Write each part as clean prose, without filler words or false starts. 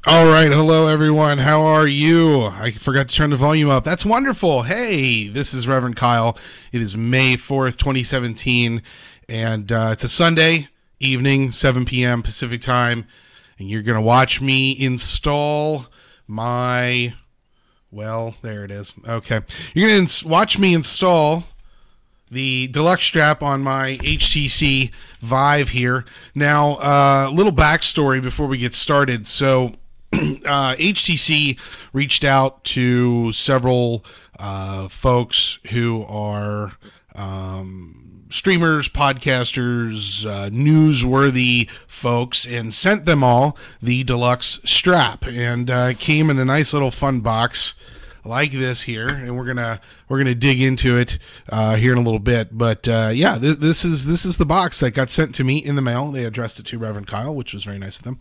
All right, hello everyone. How are you? I forgot to turn the volume up. That's wonderful. Hey, this is Reverend Kyle. It is May 4th, 2017, and it's a Sunday evening, 7 p.m. Pacific time, and you're going to watch me install my, well, there it is. Okay. You're going to watch me install the deluxe strap on my HTC Vive here. Now, a little backstory before we get started. So, HTC reached out to several folks who are streamers, podcasters, newsworthy folks, and sent them all the deluxe strap, and it came in a nice little fun box like this here, and we're gonna dig into it here in a little bit. But yeah, this is the box that got sent to me in the mail. They addressed it to Reverend Kyle, which was very nice of them.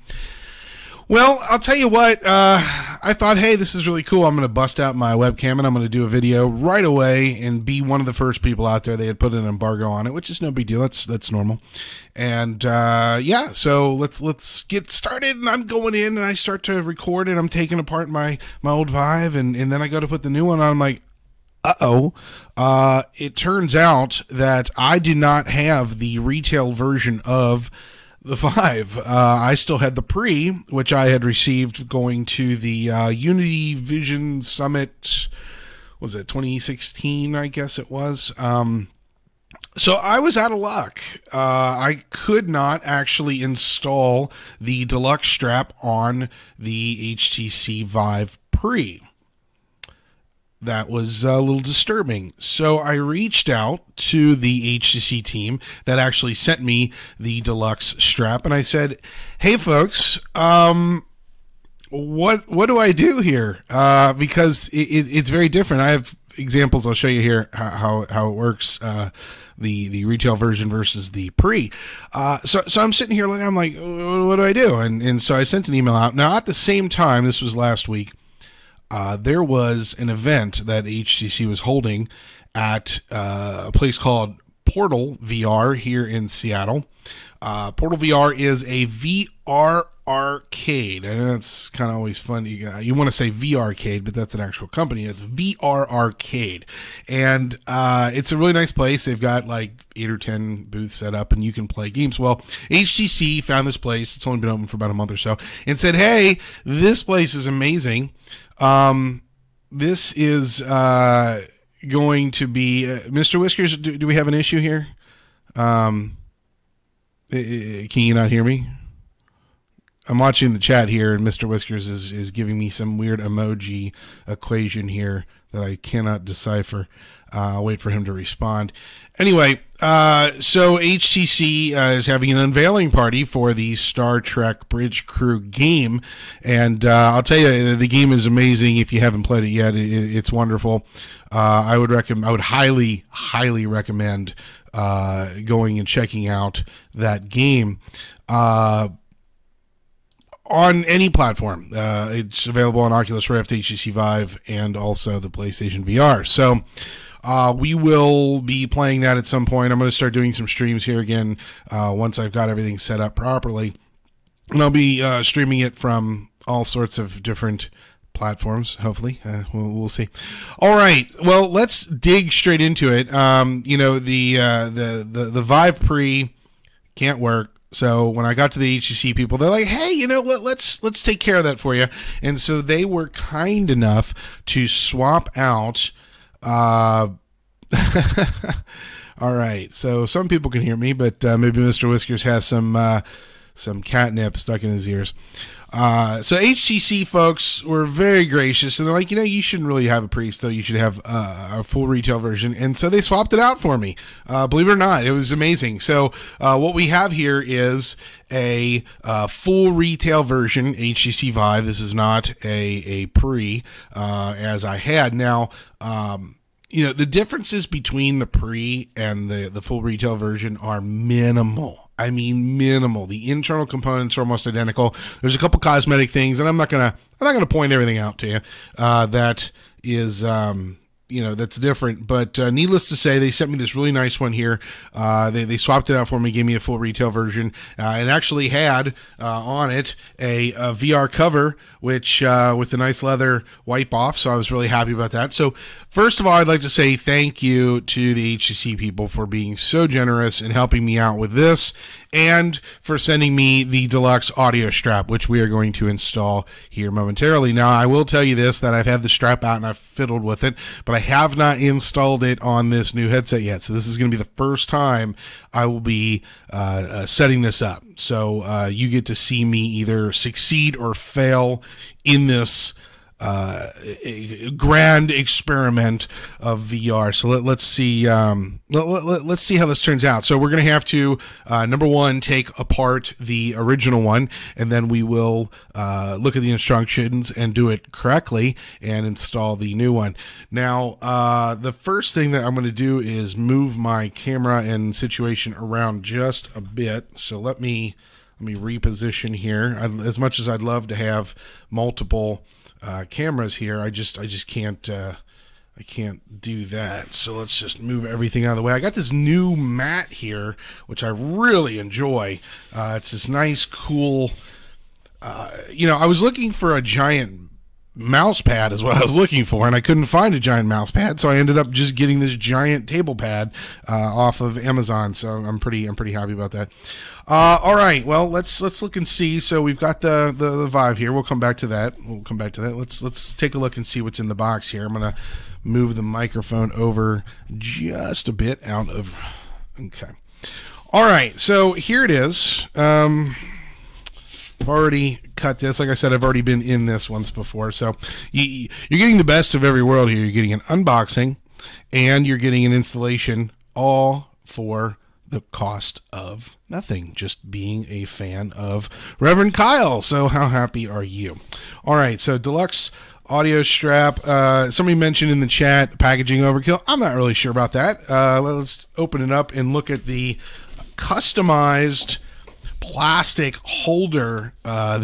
Well, I'll tell you what, I thought, hey, this is really cool. I'm going to bust out my webcam and I'm going to do a video right away and be one of the first people out there. They had put an embargo on it, which is no big deal. That's normal. And yeah, so let's get started. And I'm going in and I start to record and I'm taking apart my old Vive, and then I go to put the new one on. I'm like, uh-oh. It turns out that I did not have the retail version of the Vive. I still had the pre, which I had received going to the Unity Vision Summit, was it 2016, I guess it was. So I was out of luck. I could not actually install the deluxe strap on the HTC Vive Pre. That was a little disturbing. So I reached out to the HTC team that actually sent me the deluxe strap, and I said, "Hey, folks, what do I do here?" Because it's very different. I have examples. I'll show you here how it works. The retail version versus the pre. So I'm sitting here looking. I'm like, what do I do? And so I sent an email out. Now at the same time, this was last week. There was an event that HTC was holding at a place called Portal VR here in Seattle. Portal VR is a VR arcade. I know it's kind of always fun. You want to say VR arcade, but that's an actual company. It's VR arcade. And it's a really nice place. They've got like 8 or 10 booths set up and you can play games. Well, HTC found this place. It's only been open for about a month or so, and said, hey, this place is amazing. This is going to be Mr. Whiskers. Do we have an issue here? Can you not hear me? I'm watching the chat here, and Mr. Whiskers is giving me some weird emoji equation here that I cannot decipher. I'll wait for him to respond. Anyway, so HTC is having an unveiling party for the Star Trek Bridge Crew game, and I'll tell you, the game is amazing. If you haven't played it yet, it's wonderful. I would highly recommend going and checking out that game. On any platform. It's available on Oculus Rift, HTC Vive, and also the PlayStation VR. So we will be playing that at some point. I'm going to start doing some streams here again once I've got everything set up properly. And I'll be streaming it from all sorts of different platforms, hopefully. We'll see. All right. Well, let's dig straight into it. You know, the Vive Pre can't work. So when I got to the HTC people, they're like, "Hey, you know what? Let's take care of that for you." And so they were kind enough to swap out. All right. So some people can hear me, but maybe Mr. Whiskers has some catnip stuck in his ears. So HTC folks were very gracious, and they're like, you know, you shouldn't really have a Priest, though. You should have a full retail version. And so they swapped it out for me. Believe it or not, it was amazing. So what we have here is a full retail version, HTC Vive. This is not a pre, as I had. Now, you know, the differences between the pre and the full retail version are minimal. I mean, minimal. The internal components are almost identical. There's a couple cosmetic things, and I'm not gonna point everything out to you. That is, you know, that's different. But needless to say, they sent me this really nice one here. They swapped it out for me, gave me a full retail version, and actually had on it a VR cover, which with the nice leather wipe off. So I was really happy about that. So first of all, I'd like to say thank you to the HTC people for being so generous and helping me out with this, and for sending me the Deluxe audio strap, which we are going to install here momentarily. Now, I will tell you this, that I've had the strap out and I've fiddled with it, but I have not installed it on this new headset yet. So this is going to be the first time I will be setting this up. So you get to see me either succeed or fail in this grand experiment of VR. So let's see. Let's see how this turns out. So we're going to have to number one, take apart the original one, and then we will look at the instructions and do it correctly and install the new one. Now, the first thing that I'm going to do is move my camera and situation around just a bit. So let me reposition here. As much as I'd love to have multiple cameras here, I just can't I can't do that. So let's just move everything out of the way. I got this new mat here, which I really enjoy. It's this nice, cool. You know, I was looking for a giant mouse pad is what I was looking for, and I couldn't find a giant mouse pad, so I ended up just getting this giant table pad off of Amazon. So I'm pretty happy about that. All right, well, let's look and see. So we've got the Vive here. We'll come back to that. Let's take a look and see what's in the box here. I'm gonna move the microphone over just a bit out of. Okay. All right, so here it is. I've already cut this. Like I said, I've already been in this once before. So you're getting the best of every world here. You're getting an unboxing, and you're getting an installation, all for the cost of nothing. Just being a fan of Reverend Kyle. So how happy are you? All right, so Deluxe audio strap. Somebody mentioned in the chat packaging overkill. I'm not really sure about that. Let's open it up and look at the customized plastic holder that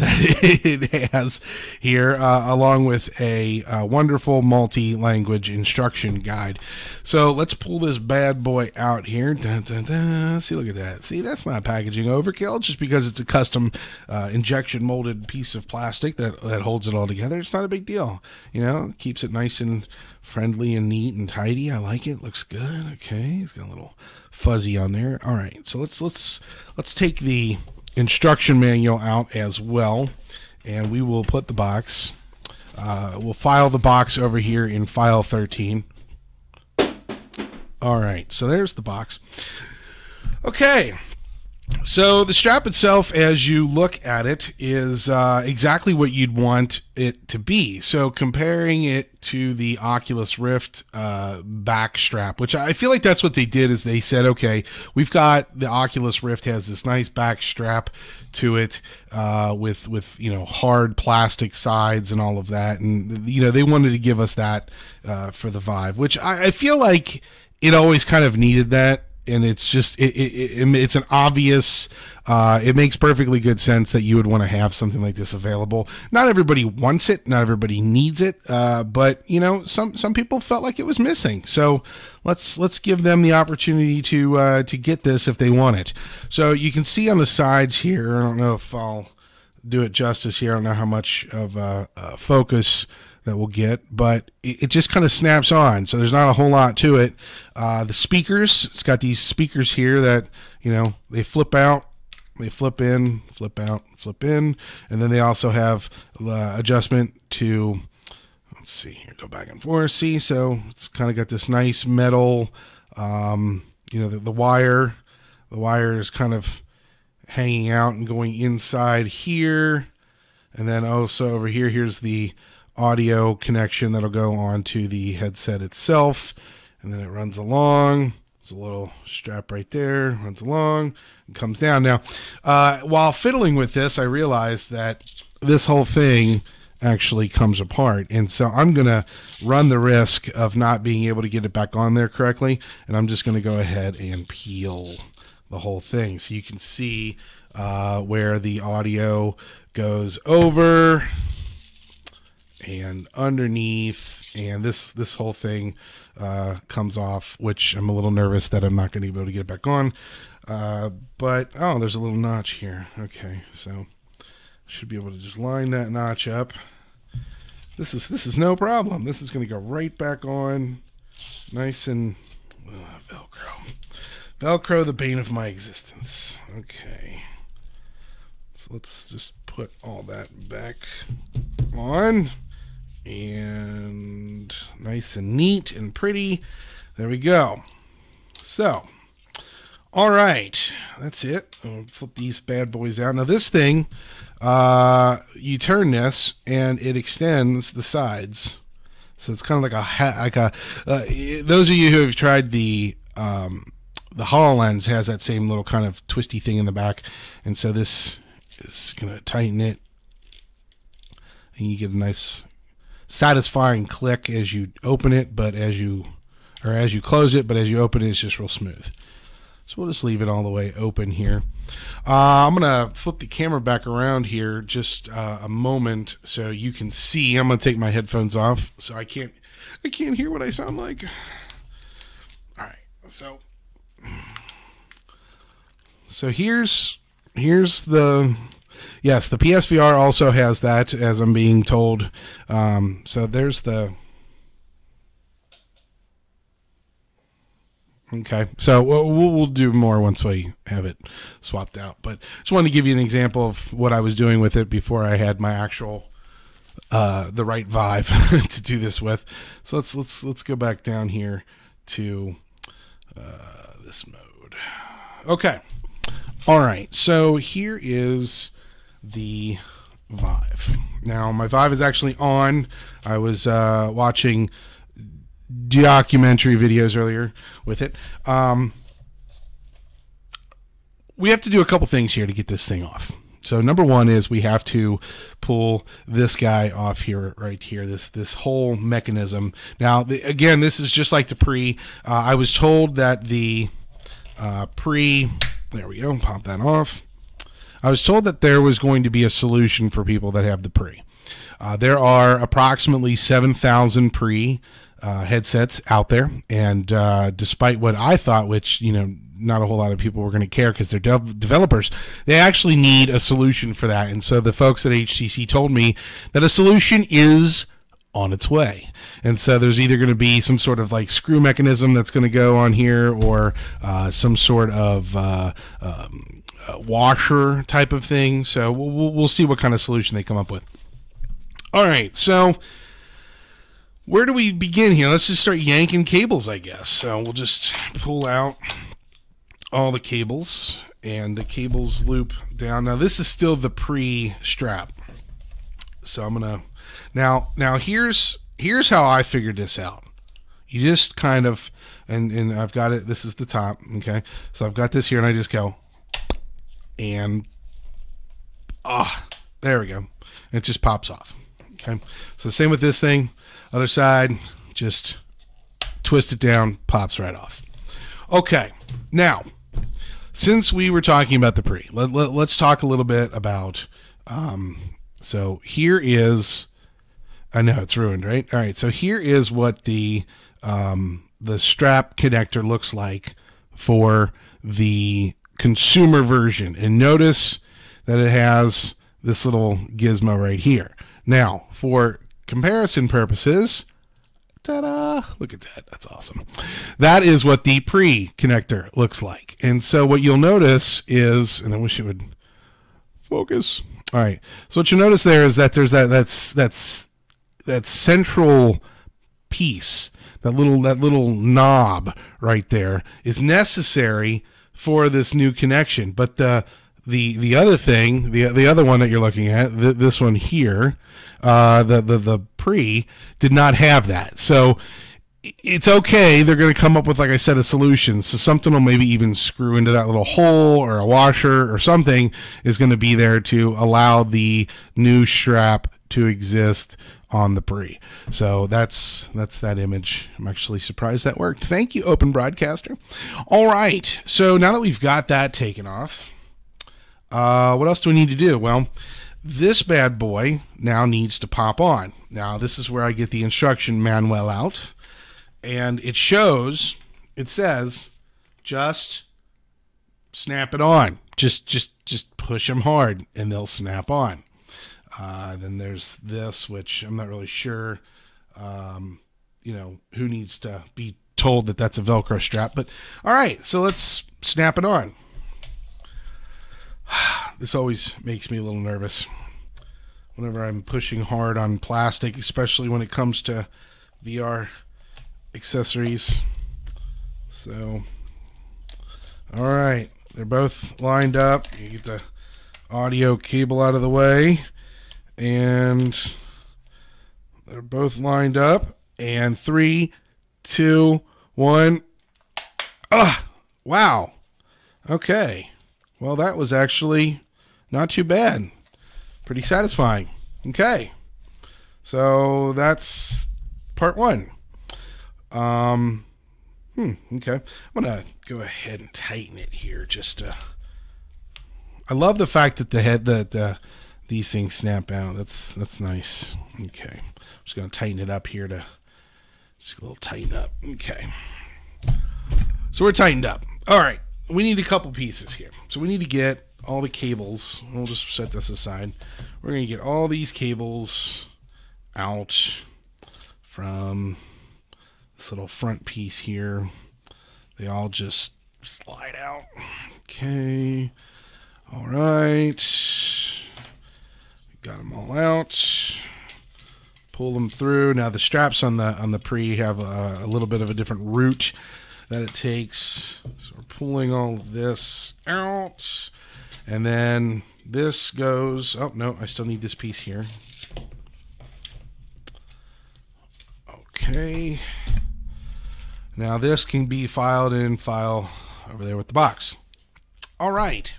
it has here, along with a wonderful multi-language instruction guide. So let's pull this bad boy out here. Dun, dun, dun. See, look at that. See, that's not packaging overkill. Just because it's a custom injection molded piece of plastic that holds it all together, it's not a big deal. You know, keeps it nice and friendly and neat and tidy. I like it. Looks good. Okay, it's got a little fuzzy on there. All right, so let's take the instruction manual out as well, and we will put the box. We'll file the box over here in file 13. All right, so there's the box. Okay, So the strap itself, as you look at it, is exactly what you'd want it to be. So comparing it to the Oculus Rift back strap, which I feel like that's what they did, is they said, okay, we've got the Oculus Rift has this nice back strap to it with hard plastic sides and all of that, and they wanted to give us that for the Vive, which I feel like it always kind of needed that. And it's just it's an obvious. It makes perfectly good sense that you would want to have something like this available. Not everybody wants it. Not everybody needs it. But some people felt like it was missing. So let's give them the opportunity to get this if they want it. So you can see on the sides here. I don't know if I'll do it justice here. I don't know how much of focus that we'll get, but it just kind of snaps on, so there's not a whole lot to it. The speakers, it's got these speakers here that they flip out, they flip in, flip out, flip in, and then they also have adjustment to, let's see here, go back and forth. See, so it's kind of got this nice metal, the wire is kind of hanging out and going inside here, and then also over here, here's the audio connection that'll go on to the headset itself, and then it runs along. There's a little strap right there, runs along and comes down. Now while fiddling with this, I realized that this whole thing actually comes apart, and so I'm gonna run the risk of not being able to get it back on there correctly, and I'm just gonna go ahead and peel the whole thing so you can see where the audio goes over and underneath, and this whole thing comes off, which I'm a little nervous that I'm not going to be able to get it back on. But there's a little notch here. Okay, so I should be able to just line that notch up. This is no problem. This is going to go right back on, nice and Velcro, the bane of my existence. Okay, so let's just put all that back on. And nice and neat and pretty. There we go. So, all right, that's it. I'll flip these bad boys out. Now this thing, you turn this and it extends the sides. So it's kind of like those of you who have tried the HoloLens has that same little kind of twisty thing in the back, and so this is gonna tighten it, and you get a nice satisfying click as you open it, but as you close it, but as you open it, it's just real smooth. So we'll just leave it all the way open here. I'm gonna flip the camera back around here just a moment so you can see. I'm gonna take my headphones off so I can't hear what I sound like. All right, so here's the. Yes, the PSVR also has that, as I'm being told. So there's the... Okay, so we'll do more once we have it swapped out. But just wanted to give you an example of what I was doing with it before I had my actual the right Vive to do this with. So let's go back down here to this mode. Okay, all right. So here is the Vive. Now my Vive is actually on. I was watching documentary videos earlier with it. We have to do a couple things here to get this thing off. So number one is we have to pull this guy off here, right here, this whole mechanism. Now again, this is just like the Pre. I was told that the Pre, there we go, pop that off. I was told that there was going to be a solution for people that have the Pre. There are approximately 7,000 Pre headsets out there, and despite what I thought, which not a whole lot of people were going to care because they're developers, they actually need a solution for that. And so the folks at HTC told me that a solution is on its way. And so there's either going to be some sort of like screw mechanism that's going to go on here, or some sort of washer type of thing. So we'll see what kind of solution they come up with. All right, so where do we begin here? Let's just start yanking cables, I guess. So we'll just pull out all the cables, and the cables loop down. Now this is still the pre-strap, so I'm gonna now here's how I figured this out. You just kind of and I've got it. This is the top. Okay, so I've got this here, and I just go and there we go. It just pops off. Okay, so same with this thing. Other side, just twist it down, pops right off. Okay, now since we were talking about the pre, let's talk a little bit about. So here is, I know it's ruined, right? All right, so here is what the strap connector looks like for the consumer version, and notice that it has this little gizmo right here. Now, for comparison purposes, ta-da! Look at that. That's awesome. That is what the pre-connector looks like. And so what you'll notice is, and I wish it would focus. All right. So what you'll notice there is that there's that central piece, that little knob right there is necessary for this new connection. But the other thing, the other one that you're looking at, this one here, the pre did not have that. So it's okay. They're going to come up with, like I said, a solution. So something will maybe even screw into that little hole, or a washer or something is going to be there to allow the new strap to exist on the pre. So that's that image. I'm actually surprised that worked. Thank you, Open Broadcaster. All right. So now that we've got that taken off, what else do we need to do? Well, this bad boy now needs to pop on. Now, this is where I get the instruction manual out, and it says, just snap it on. Just push them hard, and they'll snap on. Then there's this, which I'm not really sure, who needs to be told that that's a Velcro strap. But, all right, so let's snap it on. This always makes me a little nervous whenever I'm pushing hard on plastic, especially when it comes to VR accessories. So, all right, they're both lined up. You get the audio cable out of the way, and they're both lined up. And 3, 2, 1. Wow. Okay. Well, that was actually not too bad. Pretty satisfying. Okay. So that's part 1. Okay. I'm going to go ahead and tighten it here. I love the fact that these things snap out. That's nice. Okay. I'm just going to tighten it up here just a little tighten up. Okay. So we're tightened up. All right. We need a couple pieces here. So we need to get all the cables. We'll just set this aside. We're going to get all these cables out from this little front piece here. They all just slide out. Okay. All right. Got them all out. Pull them through. Now the straps on the pre have a little bit of a different route that it takes. So we're pulling all of this out. And then this goes, oh no, I still need this piece here. Okay. Now this can be filed in file over there with the box. All right.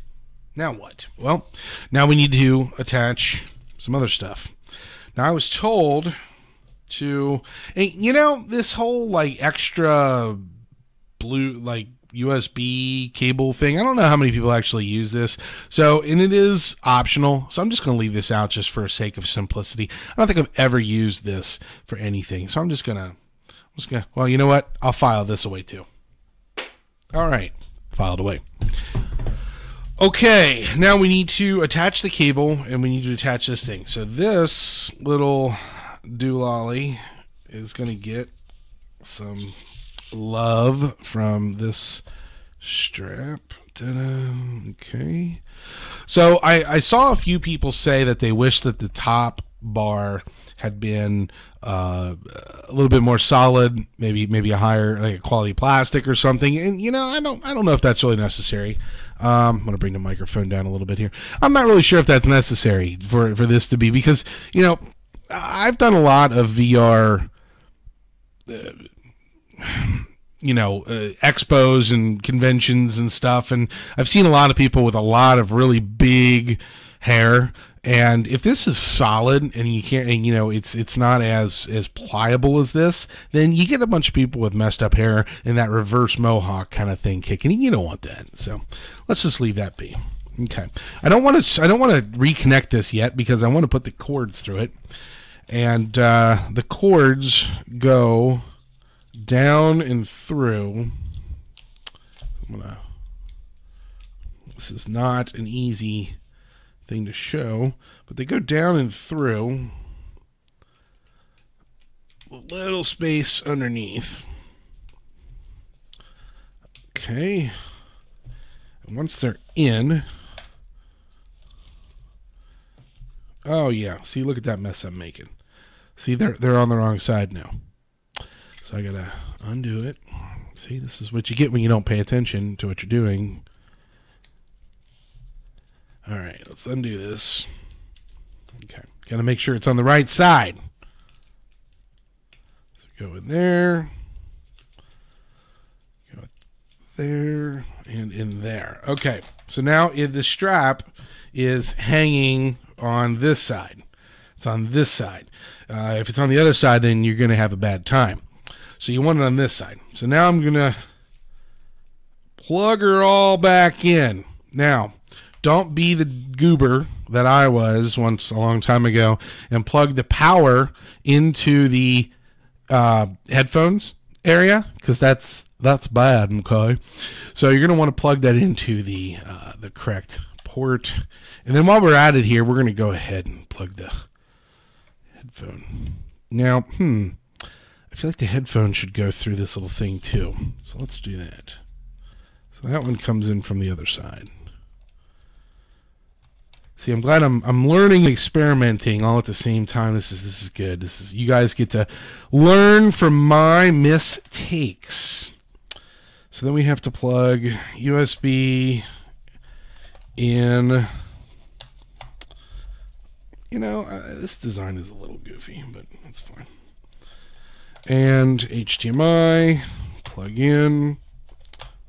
Now what? Well, now we need to attach some other stuff. Now I was told to, this whole like extra blue, like USB cable thing, I don't know how many people actually use this. So, and it is optional. So I'm just going to leave this out just for sake of simplicity. I don't think I've ever used this for anything. So I'm just going to, well, you know what? I'll file this away too. All right. Filed away. Okay. Now we need to attach the cable and we need to attach this thing. So this little doolally is going to get some love from this strap. Ta-da. Okay. So I saw a few people say that they wish that the top bar had been a little bit more solid, maybe a higher, like a quality plastic or something. And I don't know if that's really necessary. I'm gonna bring the microphone down a little bit here. I'm not really sure if that's necessary for this to be, because I've done a lot of VR expos and conventions and stuff, and I've seen a lot of people with a lot of really big hair. And if this is solid and you can't, and it's not as pliable as this, then you get a bunch of people with messed up hair and that reverse mohawk kind of thing kicking. You don't want that. So let's just leave that be. Okay. I don't want to reconnect this yet, because I want to put the cords through it, and the cords go down and through. This is not an easy thing to show, but they go down and through a little space underneath. Okay. And once they're in, oh yeah, see, look at that mess I'm making. See, they're on the wrong side now. So I gotta undo it. See, this is what you get when you don't pay attention to what you're doing. All right, let's undo this. Okay, gotta make sure it's on the right side. So go in there, go there, and in there. Okay, so now the strap is hanging on this side. It's on this side. If it's on the other side, then you're gonna have a bad time. So you want it on this side. So now I'm gonna plug her all back in. Now, don't be the goober that I was once a long time ago and plug the power into the headphones area, because that's bad. Okay, so you're gonna want to plug that into the correct port, and then while we're at it here, we're gonna go ahead and plug the headphone. Now, I feel like the headphone should go through this little thing too, so let's do that. So that one comes in from the other side. See, I'm glad I'm learning and experimenting all at the same time. This is good. You guys get to learn from my mistakes. So then we have to plug USB in. This design is a little goofy, but that's fine. And HDMI, plug in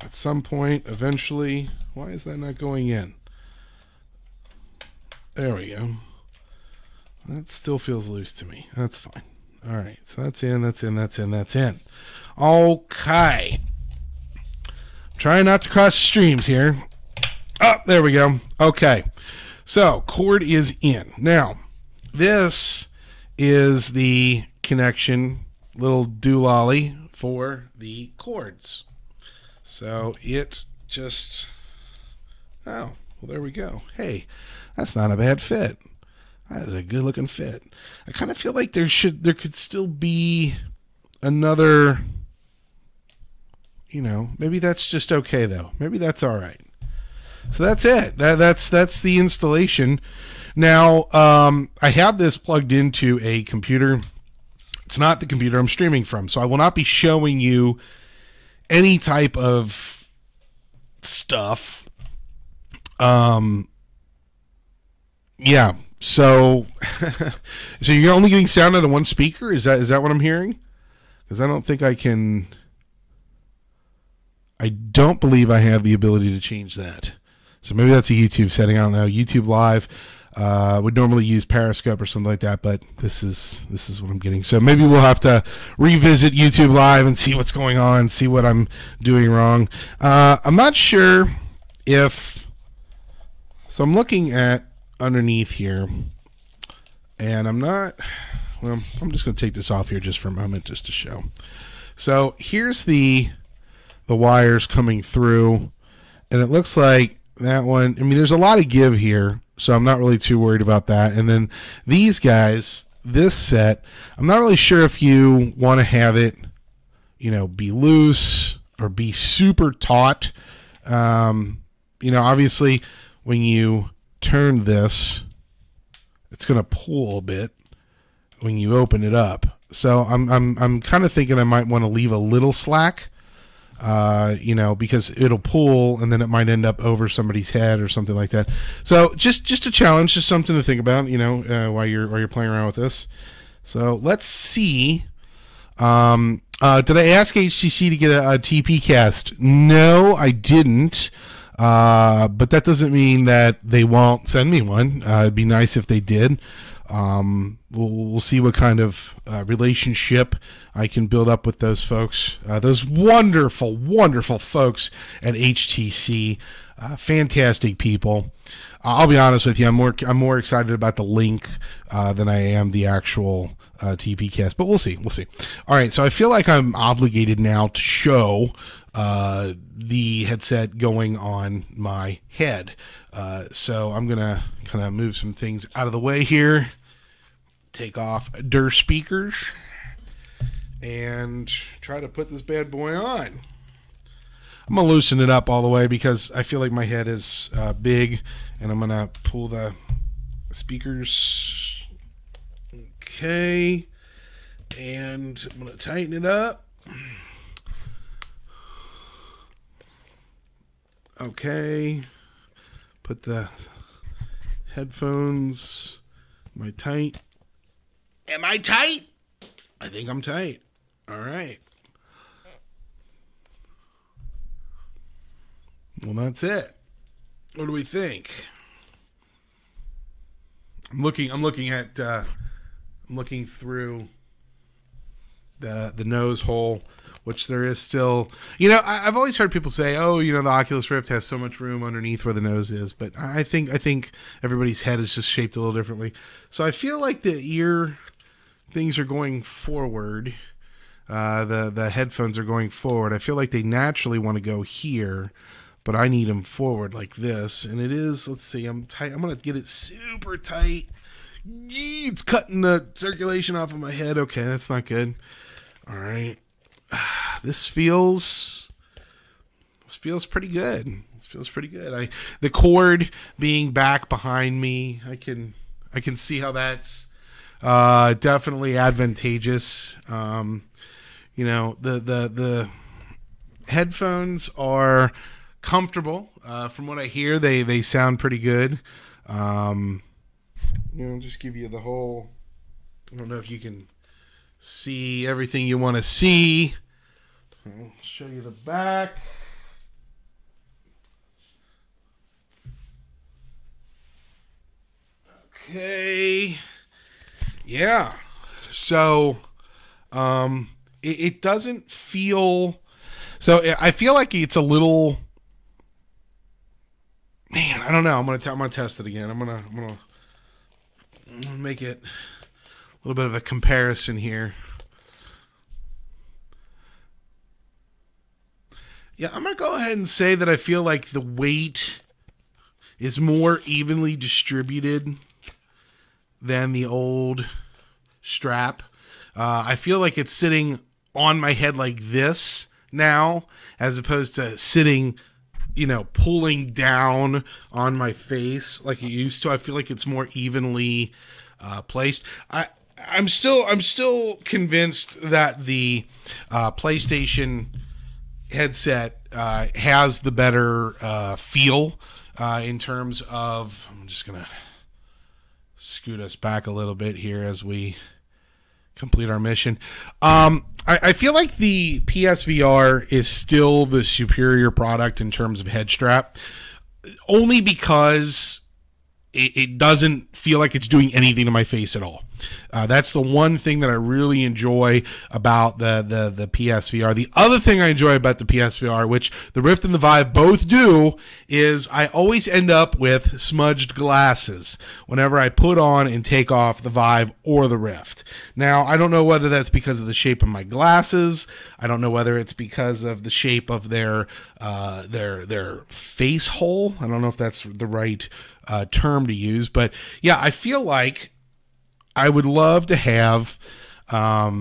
at some point eventually. Why is that not going in? There we go. That still feels loose to me. That's fine. All right, so that's in, that's in, that's in, that's in. Okay. Trying not to cross the streams here. Oh, there we go. Okay. So, cord is in. Now, this is the connection, little doolally for the cords. So, it just... Oh, well, there we go. Hey, that's not a bad fit. That is a good looking fit. I kind of feel like there could still be another, maybe that's just okay though. Maybe that's all right. So that's it. That's the installation. Now, I have this plugged into a computer. It's not the computer I'm streaming from, so I will not be showing you any type of stuff. Yeah. So you're only getting sound out of one speaker? Is that what I'm hearing? Because I don't think I can. I don't believe I have the ability to change that. So maybe that's a YouTube setting. I don't know. YouTube Live would normally use Periscope or something like that, but this is what I'm getting. So maybe we'll have to revisit YouTube Live and see what's going on, see what I'm doing wrong. I'm not sure if. So I'm looking at underneath here, and I'm not, well, I'm just going to take this off here just for a moment just to show. So here's the wires coming through, and it looks like that one, I mean, there's a lot of give here, so I'm not really too worried about that. And then these guys, this set, I'm not really sure if you want to have it, be loose or be super taut. Obviously when you turn this, it's going to pull a bit. when you open it up. So I'm kind of thinking I might want to leave a little slack, you know, because it'll pull and then it might end up over somebody's head or something like that. So just a challenge, just something to think about, you know, while you're playing around with this. So let's see. Did I ask HTC to get a TP cast? No, I didn't. But that doesn't mean that they won't send me one. It'd be nice if they did. We'll see what kind of relationship I can build up with those folks. Those wonderful, wonderful folks at HTC. Fantastic people. I'll be honest with you. I'm more excited about the link than I am the actual TP cast. But we'll see. We'll see. All right. So I feel like I'm obligated now to show the headset going on my head. So I'm gonna kind of move some things out of the way here. Take off der speakers and try to put this bad boy on. I'm gonna loosen it up all the way because I feel like my head is big, and I'm gonna pull the speakers. Okay, and I'm gonna tighten it up. Okay, put the headphones. Am I tight? Am I tight? I think I'm tight. All right. Well, that's it. What do we think? I'm looking through the nose hole, which there is still, you know, I've always heard people say, oh, you know, the Oculus Rift has so much room underneath where the nose is, but I think everybody's head is just shaped a little differently. So I feel like the ear things are going forward. The headphones are going forward. I feel like they naturally want to go here, but I need them forward like this. And it is, let's see, I'm tight. I'm going to get it super tight. It's cutting the circulation off of my head. Okay, that's not good. All right. This feels pretty good. This feels pretty good. The cord being back behind me, I can see how that's definitely advantageous. You know, the headphones are comfortable. From what I hear, they sound pretty good. You know, just give you the whole, I don't know if you can see everything you want to see. I'll show you the back. Okay. Yeah. So, it doesn't feel, so I feel like it's a little, man, I don't know. I'm gonna test it again. I'm gonna make it a little bit of a comparison here. Yeah, I'm going to go ahead and say that I feel like the weight is more evenly distributed than the old strap. I feel like it's sitting on my head like this now, as opposed to sitting, you know, pulling down on my face like it used to. I feel like it's more evenly placed. I'm still convinced that the PlayStation headset has the better feel in terms of, I'm just gonna scoot us back a little bit here as we complete our mission. I feel like the PSVR is still the superior product in terms of head strap, only because it doesn't feel like it's doing anything to my face at all. That's the one thing that I really enjoy about the PSVR. The other thing I enjoy about the PSVR, which the Rift and the Vive both do, is I always end up with smudged glasses whenever I put on and take off the Vive or the Rift. Now, I don't know whether that's because of the shape of my glasses. I don't know whether it's because of the shape of their face hole. I don't know if that's the right term to use, but yeah, I feel like I would love to have all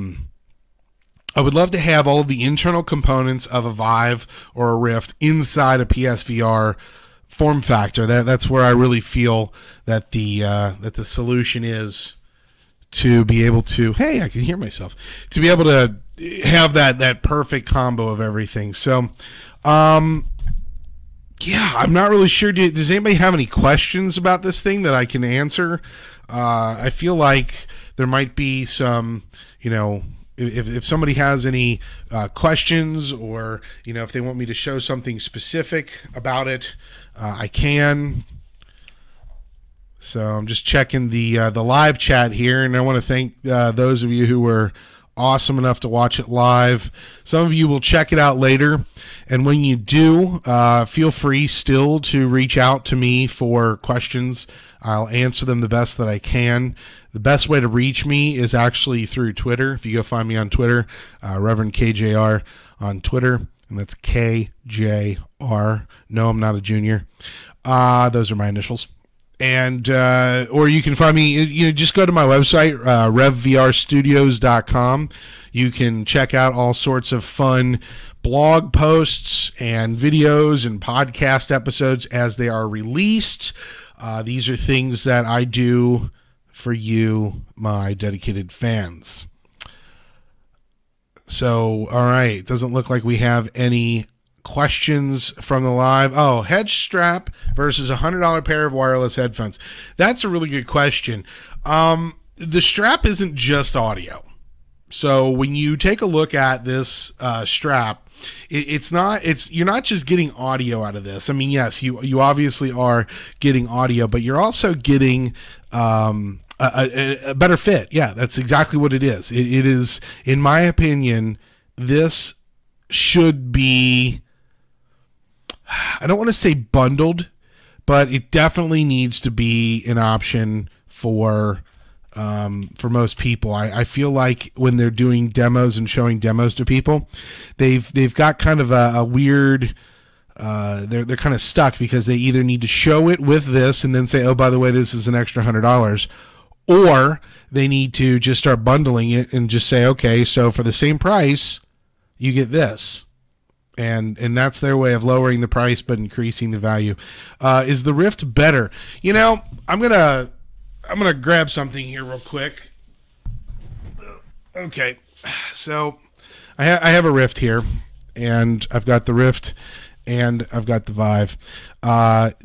of the internal components of a Vive or a Rift inside a PSVR form factor. That's where I really feel that the solution is to be able to, hey, I can hear myself, to be able to have that perfect combo of everything. So, yeah, I'm not really sure. Does anybody have any questions about this thing that I can answer? I feel like there might be some, if somebody has any questions, or, if they want me to show something specific about it, I can. So I'm just checking the live chat here, and I want to thank those of you who were awesome enough to watch it live. Some of you will check it out later, and when you do, feel free still to reach out to me for questions. I'll answer them the best that I can. The best way to reach me is actually through Twitter. If you go find me on Twitter, Reverend KJR on Twitter, and that's KJR. No, I'm not a junior. Those are my initials. And or you can find me, just go to my website, revvrstudios.com. You can check out all sorts of fun blog posts and videos and podcast episodes as they are released. These are things that I do for you, my dedicated fans. So, all right, doesn't look like we have any questions from the live. Oh, Headstrap versus $100 pair of wireless headphones. That's a really good question. The strap isn't just audio. So when you take a look at this strap, you're not just getting audio out of this. I mean, yes, you obviously are getting audio, but you're also getting a better fit. Yeah, that's exactly what it is. It is, in my opinion, this should be, I don't want to say bundled, but it definitely needs to be an option for most people. I feel like when they're doing demos and showing demos to people, they've got kind of a weird, they're kind of stuck because they either need to show it with this and then say, oh, by the way, this is an extra $100, or they need to just start bundling it and just say, okay, so for the same price, you get this. And that's their way of lowering the price but increasing the value. Is the Rift better? I'm gonna grab something here real quick. Okay, so I have a Rift here, and I've got the Rift and I've got the Vive.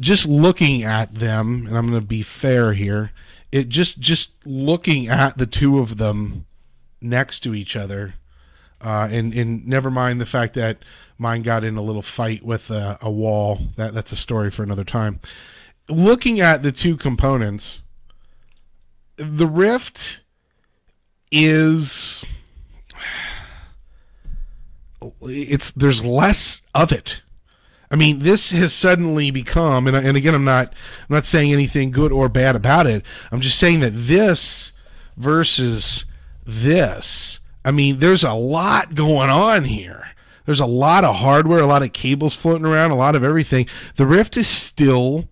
Just looking at them, and I'm gonna be fair here. It just looking at the two of them next to each other. And never mind the fact that mine got in a little fight with a wall. That's a story for another time. Looking at the two components, the Rift is, there's less of it. I mean, this has suddenly become, and again, I'm not saying anything good or bad about it. I'm just saying that this versus this, I mean, there's a lot going on here. There's a lot of hardware, a lot of cables floating around, a lot of everything. The Rift is still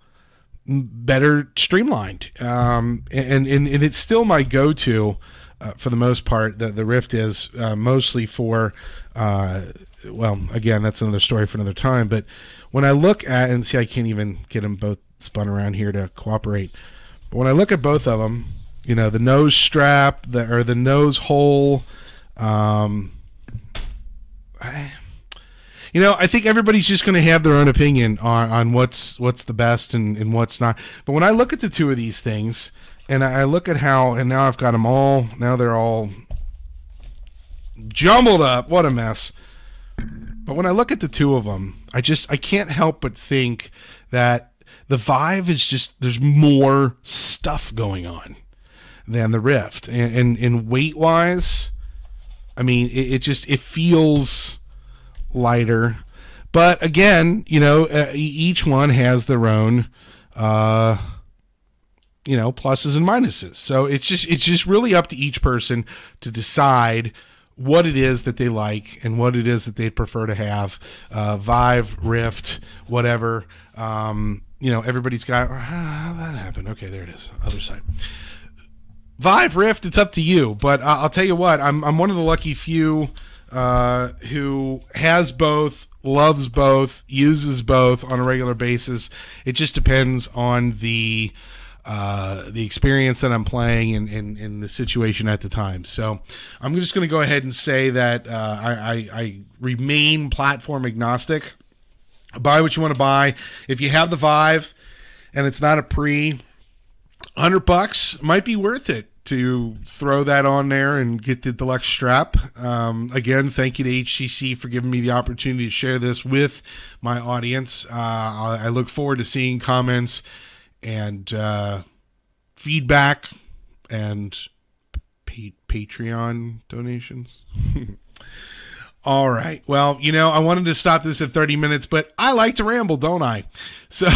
better streamlined, and it's still my go-to for the most part. The Rift is mostly for, well, again, that's another story for another time. But when I look at, and see, I can't even get them both spun around here to cooperate. But when I look at both of them, the nose strap, the nose hole. I think everybody's just going to have their own opinion on what's the best and what's not. But when I look at the two of these things, and I look at how, and now I've got them all, now they're all jumbled up. What a mess. But when I look at the two of them, I can't help but think that the Vive is just, there's more stuff going on than the Rift. And weight-wise, I mean, it feels lighter, but again, each one has their own, pluses and minuses. So it's just really up to each person to decide what it is that they like and what it is that they'd prefer to have. Vive, Rift, whatever. Everybody's got, how did that happen? Okay, there it is. Other side. Vive, Rift, it's up to you. But I'll tell you what, I'm one of the lucky few who has both, loves both, uses both on a regular basis. It just depends on the the experience that I'm playing in the situation at the time. So I'm just going to go ahead and say that I remain platform agnostic. Buy what you want to buy. If you have the Vive and it's not a $100 might be worth it to throw that on there and get the Deluxe strap. Again, thank you to HTC for giving me the opportunity to share this with my audience. I look forward to seeing comments and feedback and Patreon donations. All right. Well, I wanted to stop this at 30 minutes, but I like to ramble, don't I? So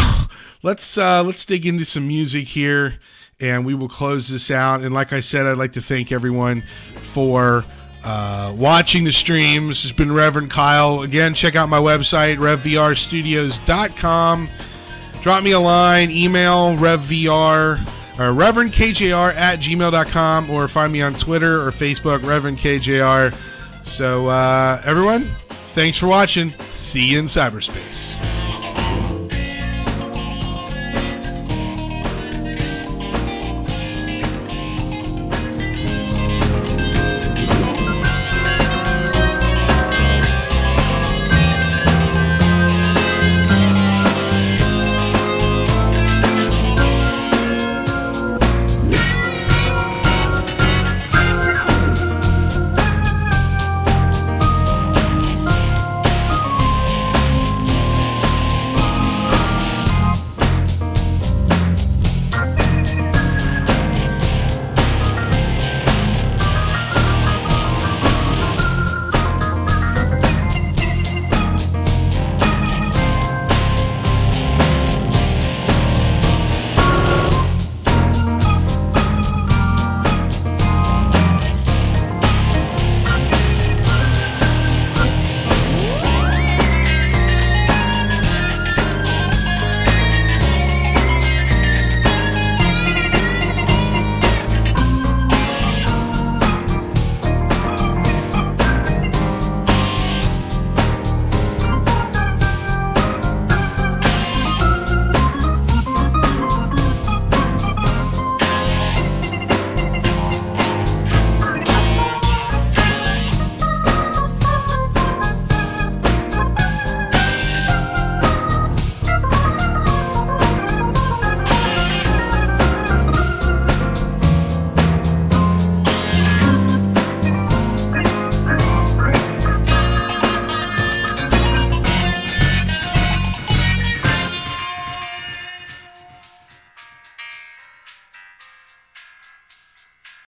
let's dig into some music here, and we will close this out. And like I said, I'd like to thank everyone for watching the stream. This has been Reverend Kyle. Again, check out my website, revvrstudios.com. Drop me a line, email reverendkjr@gmail.com, or find me on Twitter or Facebook, Reverend KJR. So, everyone, thanks for watching. See you in cyberspace.